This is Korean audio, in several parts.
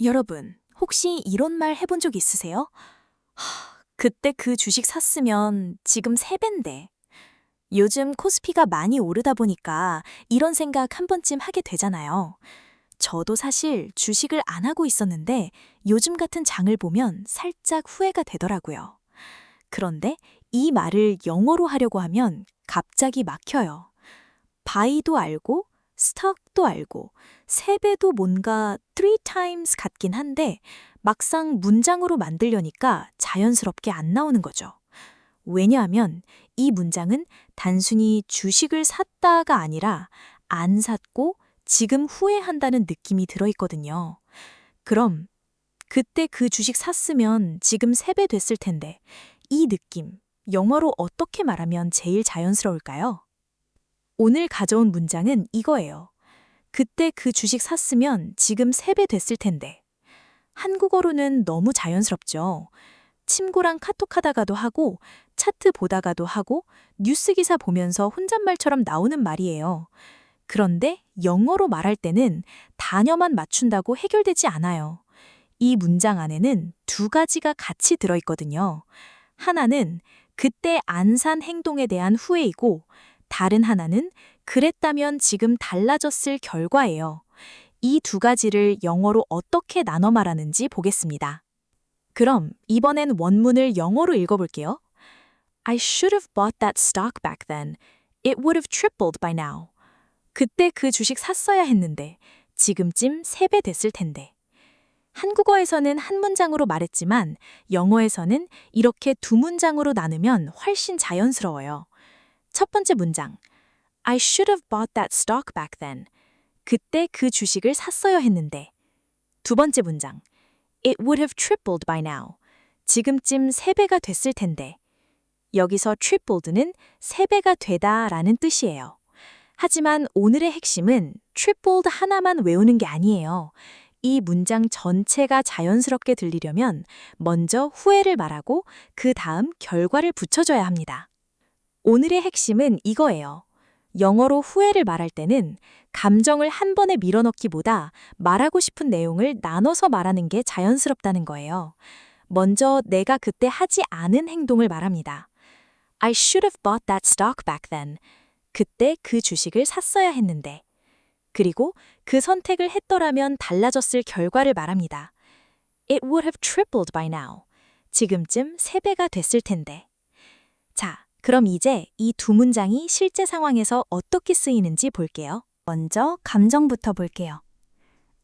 여러분, 혹시 이런 말 해본 적 있으세요? 그때 그 주식 샀으면 지금 3배인데. 요즘 코스피가 많이 오르다 보니까 이런 생각 한 번쯤 하게 되잖아요. 저도 사실 주식을 안 하고 있었는데 요즘 같은 장을 보면 살짝 후회가 되더라고요. 그런데 이 말을 영어로 하려고 하면 갑자기 막혀요. 바이도 알고, 스톡도 알고, 3배도 뭔가 three times 같긴 한데 막상 문장으로 만들려니까 자연스럽게 안 나오는 거죠. 왜냐하면 이 문장은 단순히 주식을 샀다가 아니라 안 샀고 지금 후회한다는 느낌이 들어있거든요. 그럼 그때 그 주식 샀으면 지금 3배 됐을 텐데 이 느낌, 영어로 어떻게 말하면 제일 자연스러울까요? 오늘 가져온 문장은 이거예요. 그때 그 주식 샀으면 지금 3배 됐을 텐데. 한국어로는 너무 자연스럽죠. 친구랑 카톡하다가도 하고, 차트 보다가도 하고, 뉴스 기사 보면서 혼잣말처럼 나오는 말이에요. 그런데 영어로 말할 때는 단어만 맞춘다고 해결되지 않아요. 이 문장 안에는 2가지가 같이 들어있거든요. 하나는 그때 안 산 행동에 대한 후회이고, 다른 하나는 그랬다면 지금 달라졌을 결과예요. 이 2가지를 영어로 어떻게 나눠 말하는지 보겠습니다. 그럼 이번엔 원문을 영어로 읽어볼게요. I should have bought that stock back then. It would have tripled by now. 그때 그 주식 샀어야 했는데 지금쯤 3배 됐을 텐데. 한국어에서는 한 문장으로 말했지만 영어에서는 이렇게 2문장으로 나누면 훨씬 자연스러워요. 첫 번째 문장. I should have bought that stock back then. 그때 그 주식을 샀어야 했는데. 두 번째 문장. It would have tripled by now. 지금쯤 3배가 됐을 텐데. 여기서 tripled는 3배가 되다 라는 뜻이에요. 하지만 오늘의 핵심은 tripled 하나만 외우는 게 아니에요. 이 문장 전체가 자연스럽게 들리려면 먼저 후회를 말하고 그 다음 결과를 붙여줘야 합니다. 오늘의 핵심은 이거예요. 영어로 후회를 말할 때는 감정을 한 번에 밀어넣기보다 말하고 싶은 내용을 나눠서 말하는 게 자연스럽다는 거예요. 먼저 내가 그때 하지 않은 행동을 말합니다. I should have bought that stock back then. 그때 그 주식을 샀어야 했는데. 그리고 그 선택을 했더라면 달라졌을 결과를 말합니다. It would have tripled by now. 지금쯤 3배가 됐을 텐데. 자, 그럼 이제 이 2문장이 실제 상황에서 어떻게 쓰이는지 볼게요. 먼저 감정부터 볼게요.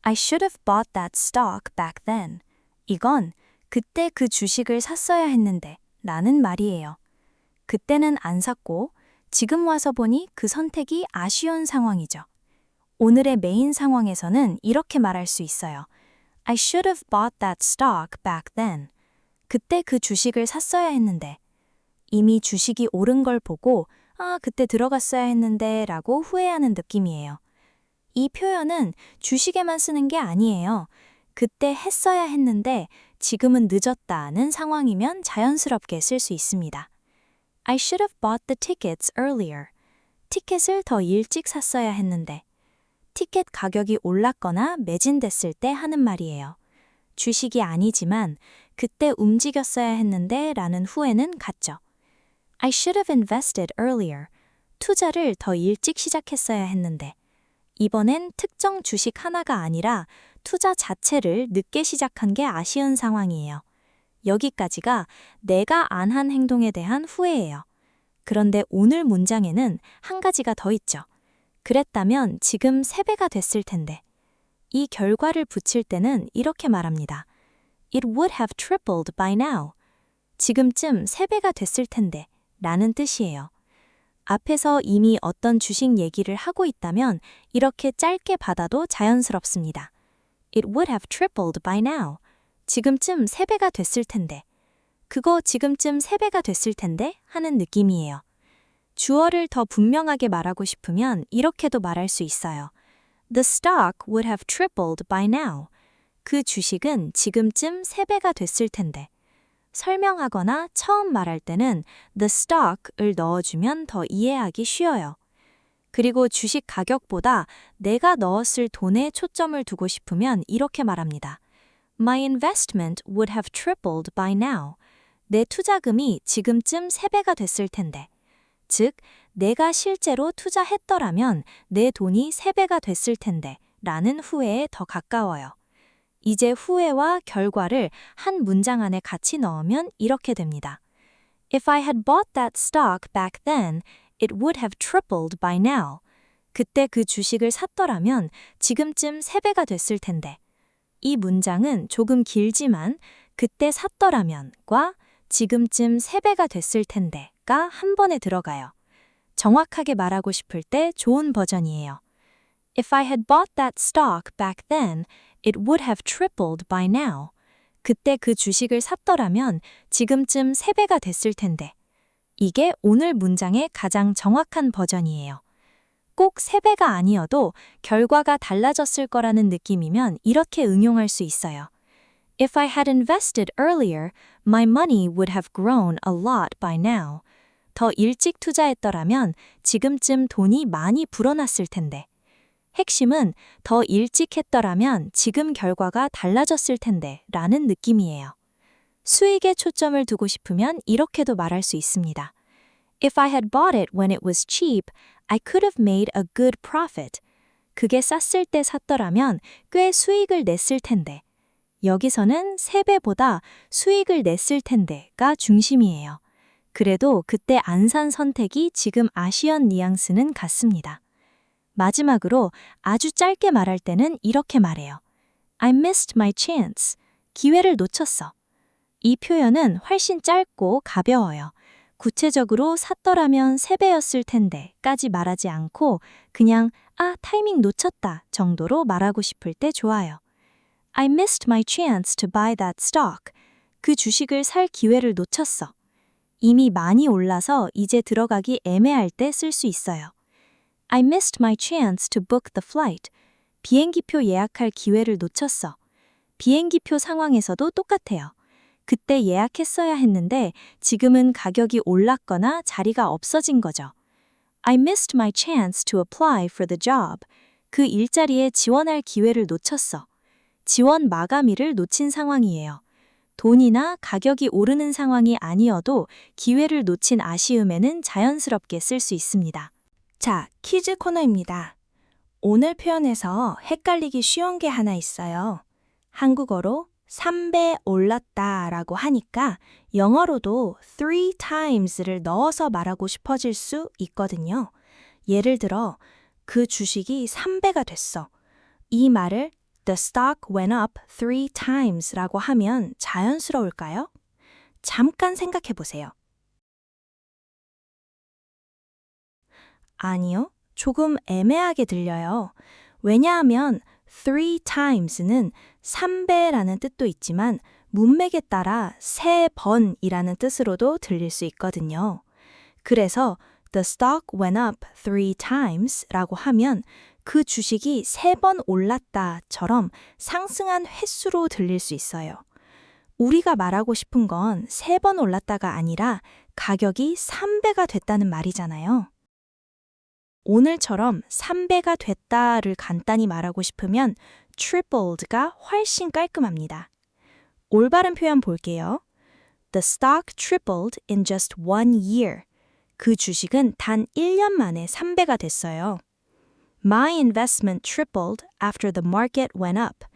I should have bought that stock back then. 이건 그때 그 주식을 샀어야 했는데 라는 말이에요. 그때는 안 샀고 지금 와서 보니 그 선택이 아쉬운 상황이죠. 오늘의 메인 상황에서는 이렇게 말할 수 있어요. I should have bought that stock back then. 그때 그 주식을 샀어야 했는데. 이미 주식이 오른 걸 보고 그때 들어갔어야 했는데 라고 후회하는 느낌이에요. 이 표현은 주식에만 쓰는 게 아니에요. 그때 했어야 했는데 지금은 늦었다는 상황이면 자연스럽게 쓸 수 있습니다. I should have bought the tickets earlier. 티켓을 더 일찍 샀어야 했는데. 티켓 가격이 올랐거나 매진됐을 때 하는 말이에요. 주식이 아니지만 그때 움직였어야 했는데 라는 후회는 같죠. I should have invested earlier. 투자를 더 일찍 시작했어야 했는데. 이번엔 특정 주식 하나가 아니라 투자 자체를 늦게 시작한 게 아쉬운 상황이에요. 여기까지가 내가 안 한 행동에 대한 후회예요. 그런데 오늘 문장에는 한 가지가 더 있죠. 그랬다면 지금 3배가 됐을 텐데. 이 결과를 붙일 때는 이렇게 말합니다. It would have tripled by now. 지금쯤 3배가 됐을 텐데 라는 뜻이에요. 앞에서 이미 어떤 주식 얘기를 하고 있다면 이렇게 짧게 받아도 자연스럽습니다. It would have tripled by now. 지금쯤 3배가 됐을 텐데. 그거 지금쯤 3배가 됐을 텐데 하는 느낌이에요. 주어를 더 분명하게 말하고 싶으면 이렇게도 말할 수 있어요. The stock would have tripled by now. 그 주식은 지금쯤 3배가 됐을 텐데. 설명하거나 처음 말할 때는 the stock을 넣어주면 더 이해하기 쉬워요. 그리고 주식 가격보다 내가 넣었을 돈에 초점을 두고 싶으면 이렇게 말합니다. My investment would have tripled by now. 내 투자금이 지금쯤 3배가 됐을 텐데. 즉, 내가 실제로 투자했더라면 내 돈이 3배가 됐을 텐데 라는 후회에 더 가까워요. 이제 후회와 결과를 한 문장 안에 같이 넣으면 이렇게 됩니다. If I had bought that stock back then, it would have tripled by now. 그때 그 주식을 샀더라면 지금쯤 3배가 됐을 텐데. 이 문장은 조금 길지만 그때 샀더라면과 지금쯤 3배가 됐을 텐데가 한 번에 들어가요. 정확하게 말하고 싶을 때 좋은 버전이에요. If I had bought that stock back then, it would have tripled by now. 그때 그 주식을 샀더라면 지금쯤 3배가 됐을 텐데. 이게 오늘 문장의 가장 정확한 버전이에요. 꼭 3배가 아니어도 결과가 달라졌을 거라는 느낌이면 이렇게 응용할 수 있어요. If I had invested earlier, my money would have grown a lot by now. 더 일찍 투자했더라면 지금쯤 돈이 많이 불어났을 텐데. 핵심은 더 일찍 했더라면 지금 결과가 달라졌을 텐데 라는 느낌이에요. 수익에 초점을 두고 싶으면 이렇게도 말할 수 있습니다. If I had bought it when it was cheap, I could have made a good profit. 그게 쌌을 때 샀더라면 꽤 수익을 냈을 텐데. 여기서는 3배보다 수익을 냈을 텐데가 중심이에요. 그래도 그때 안 산 선택이 지금 아쉬운 뉘앙스는 같습니다. 마지막으로 아주 짧게 말할 때는 이렇게 말해요. I missed my chance. 기회를 놓쳤어. 이 표현은 훨씬 짧고 가벼워요. 구체적으로 샀더라면 3배였을 텐데까지 말하지 않고 그냥 타이밍 놓쳤다 정도로 말하고 싶을 때 좋아요. I missed my chance to buy that stock. 그 주식을 살 기회를 놓쳤어. 이미 많이 올라서 이제 들어가기 애매할 때 쓸 수 있어요. I missed my chance to book the flight. 비행기표 예약할 기회를 놓쳤어. 비행기표 상황에서도 똑같아요. 그때 예약했어야 했는데 지금은 가격이 올랐거나 자리가 없어진 거죠. I missed my chance to apply for the job. 그 일자리에 지원할 기회를 놓쳤어. 지원 마감일을 놓친 상황이에요. 돈이나 가격이 오르는 상황이 아니어도 기회를 놓친 아쉬움에는 자연스럽게 쓸 수 있습니다. 자, 퀴즈 코너입니다. 오늘 표현에서 헷갈리기 쉬운 게 하나 있어요. 한국어로 3배 올랐다 라고 하니까 영어로도 3times를 넣어서 말하고 싶어질 수 있거든요. 예를 들어, 그 주식이 3배가 됐어. 이 말을 The stock went up 3times 라고 하면 자연스러울까요? 잠깐 생각해 보세요. 아니요, 조금 애매하게 들려요. 왜냐하면 3times는 3배라는 뜻도 있지만 문맥에 따라 3번이라는 뜻으로도 들릴 수 있거든요. 그래서 The stock went up 3times 라고 하면 그 주식이 3번 올랐다처럼 상승한 횟수로 들릴 수 있어요. 우리가 말하고 싶은 건 3번 올랐다가 아니라 가격이 3배가 됐다는 말이잖아요. 오늘처럼 3배가 됐다를 간단히 말하고 싶으면 tripled가 훨씬 깔끔합니다. 올바른 표현 볼게요. The stock tripled in just 1 year. 그 주식은 단 1년 만에 3배가 됐어요. My investment tripled after the market went up.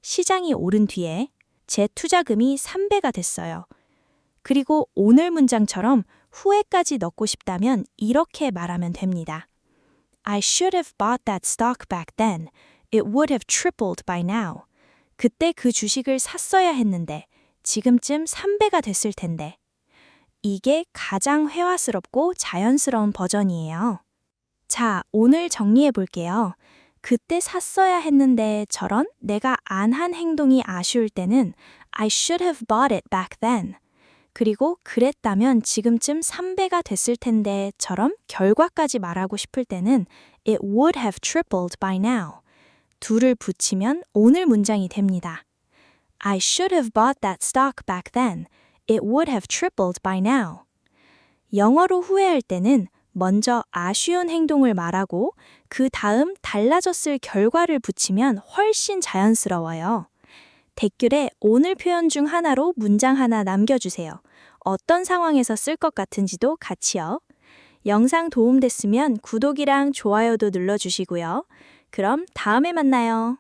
시장이 오른 뒤에 제 투자금이 3배가 됐어요. 그리고 오늘 문장처럼 후회까지 넣고 싶다면 이렇게 말하면 됩니다. I should have bought that stock back then. It would have tripled by now. 그때 그 주식을 샀어야 했는데 지금쯤 3배가 됐을 텐데. 이게 가장 회화스럽고 자연스러운 버전이에요. 자, 오늘 정리해 볼게요. 그때 샀어야 했는데 저런 내가 안 한 행동이 아쉬울 때는 I should have bought it back then. 그리고 그랬다면 지금쯤 3배가 됐을 텐데처럼 결과까지 말하고 싶을 때는 It would have tripled by now. 둘을 붙이면 오늘 문장이 됩니다. I should have bought that stock back then. It would have tripled by now. 영어로 후회할 때는 먼저 아쉬운 행동을 말하고 그 다음 달라졌을 결과를 붙이면 훨씬 자연스러워요. 댓글에 오늘 표현 중 하나로 문장 하나 남겨주세요. 어떤 상황에서 쓸 것 같은지도 같이요. 영상 도움됐으면 구독이랑 좋아요도 눌러주시고요. 그럼 다음에 만나요.